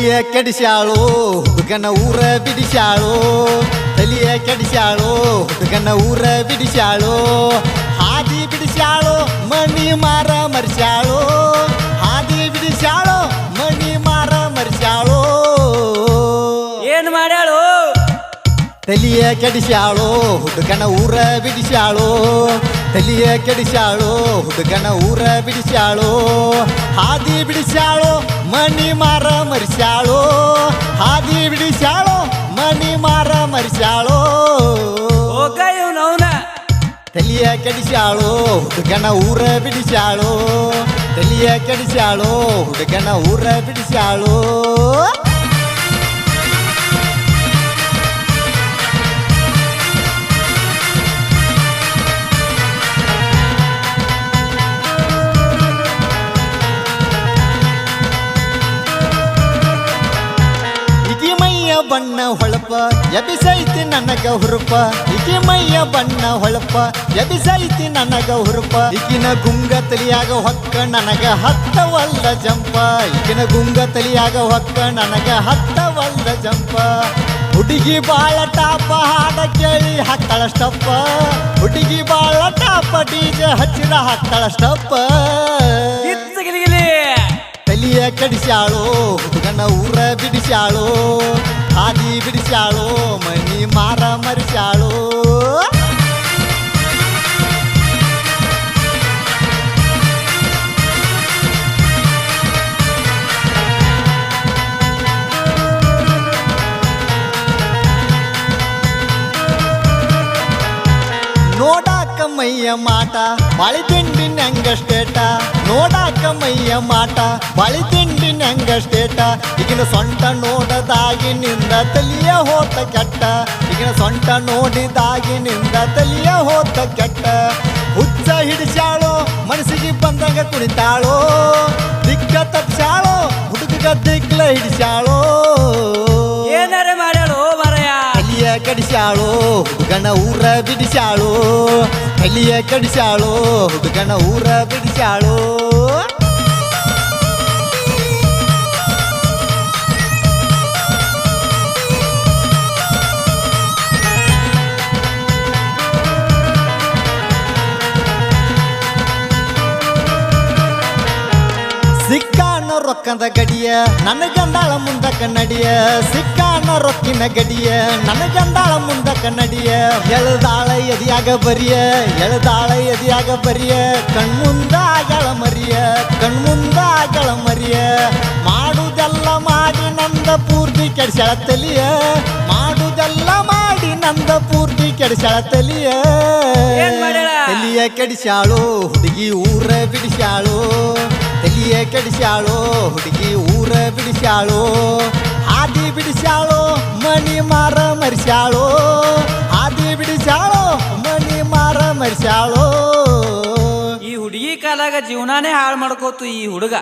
ತಲಿಯ ಕೆಡಿಸ್ಯಾಳೋ ಹುಡುಗನ ಊರ ಬಿಡಿಸ್ಯಾಳೋ ತಲಿಯ ಕೆಡಿಸ್ಯಾಳೋ ಹುಡುಗನ ಊರ ಬಿಡಿಸ್ಯಾಳೋ ಹಾದಿ ಬಿಡಿಸ್ಯಾಳೋ ಮನಿ ಮಾರ ಮರ್ಸ್ಯಾಳೋ ಹಾದಿ ಬಿಡಿಸ್ಯಾಳೋ ಮನಿ ಮಾರ ಮರ್ಸ್ಯಾಳೋ ಏನ್ ಮಾಡ್ಯಾಳು ತಲಿಯ ಕೆಡಿಸ್ಯಾಳೋ ಹುಡುಗನ ಊರ ಬಿಡಿಸ್ಯಾಳೋ ತಲಿಯ ಕೆಡಿಸ್ಯಾಳೋ ಹುಡುಗನ ಊರ ಬಿಡಿಸ್ಯಾಳೋ ಹಾದಿ ಬಿಡಿಸ್ಯಾಳೋ ಮನಿ ಮಾರ ಮರ್ಸ್ಯಾಳೋ ಹಾದಿ ಬಿಡಿಸ್ಯಾಳೋ ಮನಿ ಮಾರ ಮರ್ಸ್ಯಾಳೋ ಹೋಗ ಇವ್ನವ್ನ ತಲಿಯ ಕೆಡಿಸ್ಯಾಳೋ ಹುಡುಗನ ಊರ ಬಿಡಿಸ್ಯಾಳೋ ತಲಿಯ ಕೆಡಿಸ್ಯಾಳೋ ಹುಡುಗನ ಊರ ಬಿಡಿಸ್ಯಾಳೋ ಬಣ್ಣ ಹೊಳಪ ಎಬಿಸೈತಿ ನನಗ ಹುರುಪ ಈಕಿ ಮೈಯ ಬಣ್ಣ ಹೊಳಪ ಎಬಿಸೈತಿ ನನಗ ಹುರುಪ ಈಕಿನ ಗುಂಗ ತಲಿಯಾಗ ಹೊಕ್ಕ ನನಗ ಹತ್ತವಲ್ಲ ಜಂಪ ಈಕಿನ ಗುಂಗ ತಲಿಯಾಗ ಹೊಕ್ಕ ನನಗ ಹತ್ತವಲ್ಲ ಜಂಪ ಹುಡುಗಿ ಬಾಳ ಟಾಪ ಹಾಡ ಕೇಳಿ ಹಾಕ್ತಾಳ ಸ್ಟಪ್ಪ ಹುಡುಗಿ ಬಾಳ ಟಾಪ ಡಿಜೆ ಹಚ್ಚಿದ ಹಾಕ್ತಾಳ ಸ್ಟಪ್ಪ ತಲಿಯ ಕಡಿಸ್ಯಾಳೋ ಹುಡುಗನ ಊರ ಬಿಡಿಸ್ಯಾಳೋ ಹಾದಿ ಬಿಡಿಸ್ಯಾಳೋ ಮನಿ ಮಾರ ಮರ್ಸ್ಯಾಳೋ ನೋಡಾಕ ಮೈಯ ಮಾಟ ಬಾಳಿ ತಿಂಡಿನ ಹಂಗ ಸ್ಟೇಟ ನೋಡಾಕ ಮೈಯ ಮಾಟ ಬಾಳಿ ತಿಂಡಿನ ಹಂಗ ಸ್ಟೇಟ ಈಗಿನ ಸೊಂಟ ನೋಡದಾಗಿನಿಂದ ತಲಿಯ ಹೋತ ಕೆಟ್ಟ ಈಗಿನ ಸೊಂಟ ನೋಡಿದಾಗಿನಿಂದ ತಲಿಯ ಹೋತ ಕೆಟ್ಟ ಹುಚ್ಚ ಹಿಡಿಸ್ಯಾಳೋ ಮನಸ್ಸಿಗೆ ಬಂದಂಗ ಕುಣಿತಾಳೋ ದಿಕ್ಕ ತಪ್ಸ್ಯಾಳೋ ಹುಡುಗ ದಿಗ್ಲ ಹಿಡಿಸ್ಯಾಳೋ ಏನಾರ ಮಾಡ್ಯಾಳು ಮರಯ ತಲಿಯ ಕಡಿಸ್ಯಾಳೋ ಹುಡುಗನ ಊರ ಬಿಡಿಸ್ಯಾಳೋ ತಲಿಯ ಕಡಿಸ್ಯಾಳೋ ಹುಡುಗನ ಊರ ಬಿಡಿಸ್ಯಾಳೋ ಸಿಕ್ಕಾನ ರೊಕ್ಕದ ಗಡಿಯ ನನಗಂದಾಳ ಮುಂದಕ್ಕ ನಡಿಯ ಸಿಕ್ಕಾನ ರೊಕ್ಕಿನ ಗಡಿಯ ನನಗಂದಾಳ ಮುಂದಕ್ಕ ನಡಿಯ ಎಳ್ದಾಳ ಎದಿಯಾಗ ಬರಿಯ ಎಳ್ದಾಳ ಎದಿಯಾಗ ಬರಿಯ ಕಣ್ಮುಂದ ಆಗಳ ಮರಿಯ ಕಣ್ಮುಂದ ಆಗಳ ಮರಿಯ ಮಾಡುದೆಲ್ಲ ಮಾಡಿ ನಂದ ಪೂರ್ತಿ ಕೆಡ್ಸ್ಯಾಳ ತಲಿಯ ಮಾಡುದೆಲ್ಲ ಮಾಡಿ ನಂದ ಪೂರ್ತಿ ಕೆಡ್ಸ್ಯಾಳ ತಲಿಯ ತಲಿಯ ಕೆಡಿಸ್ಯಾಳೋ ಹುಡುಗಿ ಊರ ಬಿಡಿಸ್ಯಾಳೋ ತಲಿಯ ಕೆಡಿಸ್ಯಾಳೋ ಹುಡುಗಿ ಊರ ಬಿಡಿಸ್ಯಾಳೋ ಹಾದಿ ಬಿಡಿಸ್ಯಾಳೋ ಮನಿ ಮಾರ ಮರ್ಸ್ಯಾಳೋ ಹಾದಿ ಬಿಡಿಸ್ಯಾಳೋ ಮನಿ ಮಾರ ಮರ್ಸ್ಯಾಳೋ ಈ ಹುಡುಗಿ ಕಾಲಾಗ ಜೀವನಾನೇ ಹಾಳು ಮಾಡ್ಕೋತು ಈ ಹುಡುಗ